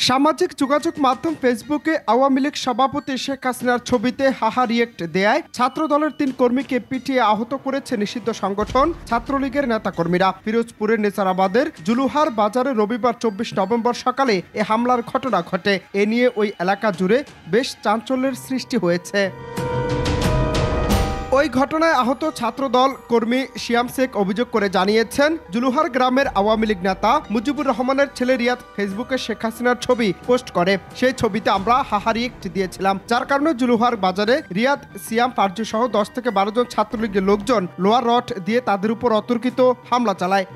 সামাজিক যোগাযোগ মাধ্যম ফেসবুকে আওয়ামী লীগ সভাপতি শেখ হাসিনার ছবিতে হাহা রিয়েক্ট দেয়ায় ছাত্রদলের 3 কর্মীকে পিটিয়ে আহত করেছে নিষিদ্ধ সংগঠন ছাত্রলীগের নেতাকর্মীরা। পিরোজপুরের নেসারাবাদের জুলুহার বাজারে রবিবার 24 নভেম্বর সকালে এ হামলার ঘটনা ঘটে। এ নিয়ে ওই এলাকা জুড়ে বেশ চাঞ্চল্যের সৃষ্টি হয়েছে। ওই ঘটনায় আহত ছাত্রদল কর্মী শিয়াম শেখ অভিযোগ করে জানিয়েছেন, জুলুহার গ্রামের আওয়ামী লীগ নেতা মুজিবুর রহমানের ছেলে রিয়াদ ফেসবুকে শেখ হাসিনার ছবি পোস্ট করে। সেই ছবিতে আমরা হাহা রিয়েক্ট দিয়েছিলাম, যার কারণে জুলুহার বাজারে রিয়াদ, সিয়াম, ফারজু সহ 10 থেকে 12 জন ছাত্রলীগের লোকজন লোহার রড দিয়ে তাদের উপর অতর্কিত হামলা চালায়।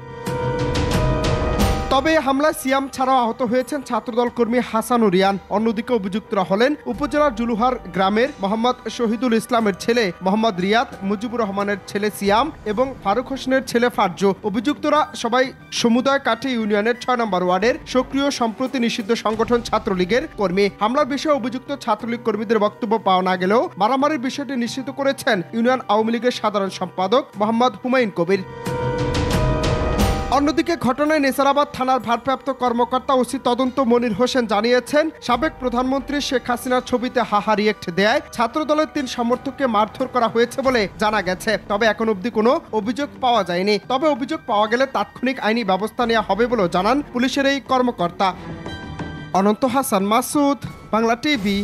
তবে হামলায় সিয়াম ছাড়াও আহত হয়েছেন ছাত্রদল কর্মী হাসান ও রিয়ান। অন্যদিকে অভিযুক্তরা হলেন উপজেলার জুলুহার গ্রামের মোহাম্মদ শহীদুল ইসলামের ছেলে মোহাম্মদ রিয়াদ, মুজিবুর রহমানের ছেলে সিয়াম এবং ফারুক হোসেনের ছেলে ফারজু। অভিযুক্তরা সবাই সমুদায় কাঠি ইউনিয়নের 6 নম্বর ওয়ার্ডের সক্রিয় সম্প্রতি নিষিদ্ধ সংগঠন ছাত্রলীগের কর্মী। হামলার বিষয়ে অভিযুক্ত ছাত্রলীগ কর্মীদের বক্তব্য পাওয়া না গেলেও মারামারির বিষয়টি নিশ্চিত করেছেন ইউনিয়ন আওয়ামী লীগের সাধারণ সম্পাদক মোহাম্মদ হুমায়ুন কবির। অন্যদিকে ঘটনায় নেসারাবাদ থানার ভারপ্রাপ্ত কর্মকর্তা ওসি তদন্ত মনির হোসেন জানিয়েছেন, সাবেক প্রধানমন্ত্রী শেখ হাসিনার ছবিতে হাহা রিয়েক্ট দেয় ছাত্রদলের 3 সমর্থককে মারধর করা হয়েছে বলে জানা গেছে। তবে এখন অবধি কোনো অভিযোগ পাওয়া যায়নি। তবে অভিযোগ পাওয়া গেলে তাৎক্ষণিক আইনি ব্যবস্থা নেওয়া হবে বলেও জানান পুলিশের এই কর্মকর্তা। অনন্ত হাসান মাসুদ, বাংলা টিভি।